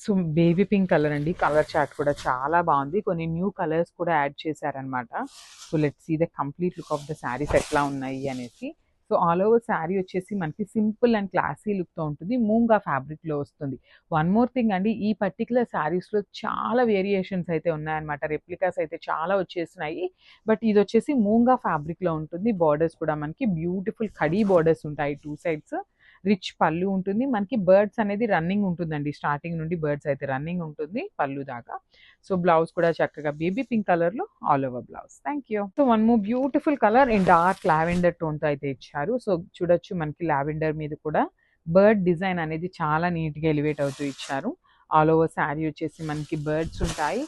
So baby pink colour అండి. Colour chart కూడా చాలా బాగుంది. కొన్ని న్యూ కలర్స్ కూడా యాడ్ చేశారనమాట. So let's see the complete look of the saris ఎట్లా ఉన్నాయి అనేసి. సో ఆల్ ఓవర్ శారీ వచ్చేసి మనకి సింపుల్ అండ్ క్లాసీ లుక్తో ఉంటుంది. మూంగా ఫ్యాబ్రిక్లో వస్తుంది. వన్ మోర్ థింగ్ అండి, ఈ పర్టికులర్ శారీస్లో చాలా వేరియేషన్స్ అయితే ఉన్నాయన్నమాట. రెప్లికాస్ అయితే చాలా వచ్చేసినాయి. బట్ ఇది వచ్చేసి మూంగా ఫ్యాబ్రిక్లో ఉంటుంది. బార్డర్స్ కూడా మనకి బ్యూటిఫుల్ కడీ బార్డర్స్ ఉంటాయి 2 సైడ్స్. రిచ్ పళ్ళు ఉంటుంది. మనకి బర్డ్స్ అనేది రన్నింగ్ ఉంటుందండి. స్టార్టింగ్ నుండి బర్డ్స్ అయితే రన్నింగ్ ఉంటుంది పళ్ళు దాకా. సో బ్లౌజ్ కూడా చక్కగా బేబీ పింక్ కలర్లో all over blouse. Thank you. So one more beautiful colour in dark lavender టోన్తో అయితే ఇచ్చారు. సో చూడొచ్చు మనకి లావెండర్ మీద కూడా బర్డ్ డిజైన్ అనేది చాలా నీట్గా ఎలివేట్ అవుతూ ఇచ్చారు. ఆల్ ఓవర్ శారీ వచ్చేసి మనకి బర్డ్స్ ఉంటాయి.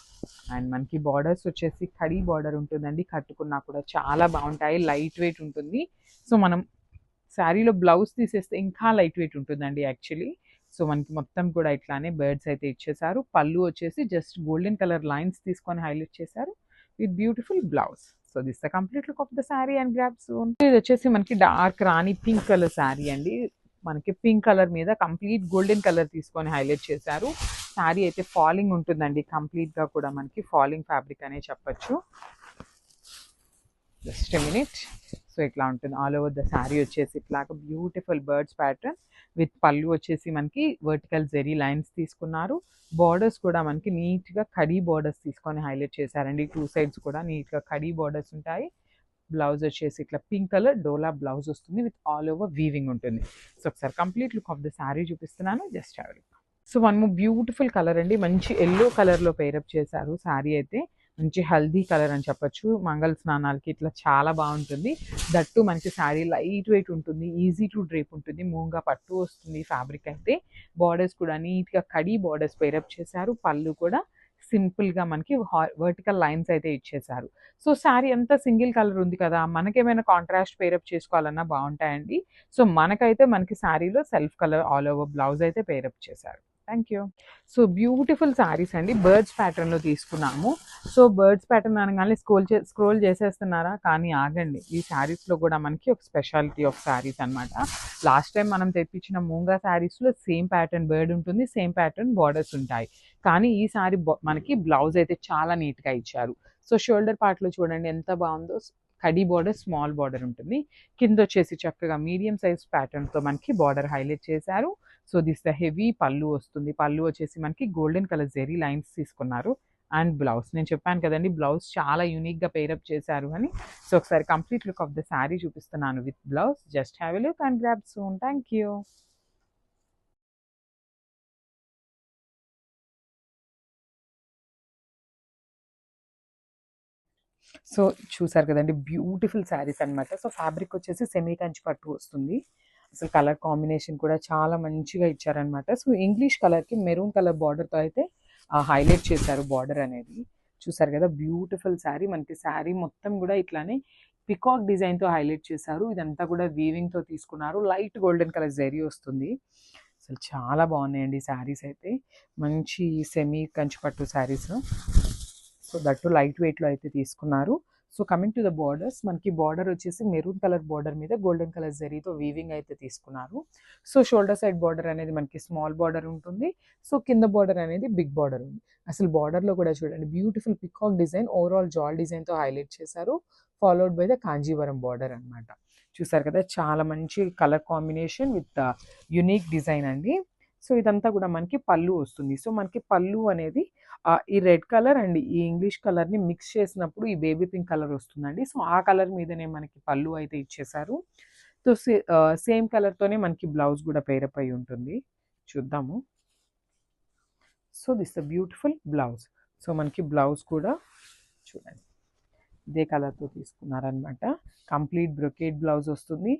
అండ్ మనకి బార్డర్స్ వచ్చేసి కడీ బార్డర్ ఉంటుందండి. కట్టుకున్నా కూడా చాలా బాగుంటాయి. లైట్ వెయిట్ ఉంటుంది. సో మనం శారీలో బ్లౌజ్ తీసేస్తే ఇంకా లైట్ వెయిట్ ఉంటుందండి యాక్చువల్లీ. సో మనకి మొత్తం కూడా ఇట్లానే బర్డ్స్ అయితే ఇచ్చేసారు. పళ్ళు వచ్చేసి జస్ట్ గోల్డెన్ కలర్ లైన్స్ తీసుకొని హైలైట్ చేశారు with beautiful blouse. So this the complete look of the sari and grab soon. ఇది వచ్చేసి మనకి డార్క్ రాణి పింక్ కలర్ శారీ అండి. మనకి పింక్ కలర్ మీద కంప్లీట్ గోల్డెన్ కలర్ తీసుకొని హైలైట్ చేశారు. శారీ అయితే ఫాలింగ్ ఉంటుందండి. కంప్లీట్గా కూడా మనకి ఫాలింగ్ ఫ్యాబ్రిక్ అనే చెప్పచ్చు. Just minute. సో ఇట్లా ఉంటుంది. ఆల్ ఓవర్ ద శారీ వచ్చేసి ఇట్లాగా బ్యూటిఫుల్ బర్డ్స్ ప్యాటర్న్ విత్ పళ్ళు వచ్చేసి మనకి వర్టికల్ జెరీ లైన్స్ తీసుకున్నారు. బార్డర్స్ కూడా మనకి నీట్గా కడీ బార్డర్స్ తీసుకొని హైలైట్ చేశారండి. 2 సైడ్స్ కూడా నీట్గా కడీ బార్డర్స్ ఉంటాయి. బ్లౌజ్ వచ్చేసి ఇట్లా పింక్ కలర్ డోలా బ్లౌజ్ వస్తుంది విత్ ఆల్ ఓవర్ వీవింగ్ ఉంటుంది. సో ఒకసారి complete look of the sari చూపిస్తున్నాను. Just have a look. So one more beautiful colour అండి. మంచి ఎల్లో కలర్లో పేరప్ చేశారు. శారీ అయితే మంచి హల్దీ కలర్ అని చెప్పొచ్చు. మంగళ స్నానాలకి ఇట్లా చాలా బాగుంటుంది. దట్టు మనకి శారీ లైట్ వెయిట్ ఉంటుంది. ఈజీ టు డ్రేప్ ఉంటుంది. మూంగా పట్టు వస్తుంది ఫ్యాబ్రిక్ అయితే. బార్డర్స్ కూడా నీట్గా కడీ బార్డర్స్ పేరప్ చేశారు. పళ్ళు కూడా సింపుల్గా మనకి వర్టికల్ లైన్స్ అయితే ఇచ్చేసారు. సో శారీ అంతా సింగిల్ కలర్ ఉంది కదా, మనకేమైనా కాంట్రాస్ట్ పేరప్ చేసుకోవాలన్నా బాగుంటాయండి. సో మనకైతే మనకి శారీలో self colour all over blouse అయితే పేరప్ చేశారు. Thank you. So beautiful saris అండి. బర్డ్స్ ప్యాటర్న్లో తీసుకున్నాము. సో బర్డ్స్ ప్యాటర్న్ అనగానే స్క్రోల్ చేసేస్తున్నారా, కానీ ఆగండి. ఈ శారీస్లో కూడా మనకి ఒక స్పెషాలిటీ ఆఫ్ శారీస్ అనమాట. లాస్ట్ టైం మనం తెప్పించిన మూంగా శారీస్లో సేమ్ ప్యాటర్న్ బర్డ్ ఉంటుంది, సేమ్ ప్యాటర్న్ బార్డర్స్ ఉంటాయి. కానీ ఈ శారీ మనకి బ్లౌజ్ అయితే చాలా నీట్గా ఇచ్చారు. సో షోల్డర్ పార్ట్లో చూడండి ఎంత బాగుందో. కడీ బార్డర్ స్మాల్ బార్డర్ ఉంటుంది. కింద వచ్చేసి చక్కగా మీడియం సైజ్ ప్యాటర్న్తో మనకి బార్డర్ హైలైట్ చేశారు. సో దిస్ ద హెవీ పళ్ళు వస్తుంది. పళ్ళు వచ్చేసి మనకి గోల్డెన్ కలర్ జెరీ లైన్స్ తీసుకున్నారు. అండ్ బ్లౌజ్ నేను చెప్పాను కదండి, బ్లౌజ్ చాలా యూనిక్గా పేరప్ చేశారు అని. సో ఒకసారి complete look of the sari చూపిస్తున్నాను with blouse. Just have a look and grab soon. Thank you. So చూసారు కదండి, బ్యూటిఫుల్ శారీస్ అనమాట. సో ఫ్యాబ్రిక్ వచ్చేసి సెమీ కంచి పట్టు వస్తుంది. అసలు కలర్ కాంబినేషన్ కూడా చాలా మంచిగా ఇచ్చారనమాట. సో ఇంగ్లీష్ కలర్కి మెరూన్ కలర్ బార్డర్తో అయితే హైలైట్ చేశారు బార్డర్ అనేది. చూసారు కదా, బ్యూటిఫుల్ శారీ. మనకి శారీ మొత్తం కూడా ఇట్లానే పికాక్ డిజైన్తో హైలైట్ చేశారు. ఇదంతా కూడా వీవింగ్తో తీసుకున్నారు. లైట్ గోల్డెన్ కలర్ జరీ వస్తుంది. అసలు చాలా బాగున్నాయండి శారీస్ అయితే. మంచి సెమీ కంచి పట్టు శారీస్. సో దట్టు లైట్ వెయిట్లో అయితే తీసుకున్నారు. So coming to the borders, మనకి బార్డర్ వచ్చేసి మెరూన్ కలర్ బార్డర్ మీద గోల్డెన్ కలర్ జరీతో వీవింగ్ అయితే తీసుకున్నారు. సో షోల్డర్ సైడ్ బార్డర్ అనేది మనకి స్మాల్ బార్డర్ ఉంటుంది. సో కింద బార్డర్ అనేది బిగ్ బార్డర్ ఉంది. అసలు బార్డర్లో కూడా చూడండి, బ్యూటిఫుల్ పికాక్ డిజైన్ ఓవరాల్ జాల్ డిజైన్తో హైలైట్ చేశారు. Followed by the Kanjeevaram border అనమాట. చూసారు కదా, చాలా మంచి colour combination with unique design అండి. సో ఇదంతా కూడా మనకి పళ్ళు వస్తుంది. సో మనకి పళ్ళు అనేది ఈ రెడ్ కలర్ అండ్ ఈ ఇంగ్లీష్ కలర్ని మిక్స్ చేసినప్పుడు ఈ బేబీ పింక్ కలర్ వస్తుందండి. సో ఆ కలర్ మీదనే మనకి పళ్ళు అయితే ఇచ్చేసారు. సో సేమ్ కలర్తోనే మనకి బ్లౌజ్ కూడా పేరప్ అయి ఉంటుంది. చూద్దాము. So this the beautiful blouse. So మనకి బ్లౌజ్ కూడా చూడండి ఇదే కలర్తో తీసుకున్నారనమాట. కంప్లీట్ బ్రొకేట్ బ్లౌజ్ వస్తుంది.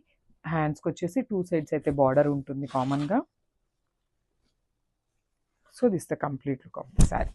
హ్యాండ్స్కి వచ్చేసి 2 సైడ్స్ అయితే బార్డర్ ఉంటుంది కామన్గా. So this the complete look of the sari.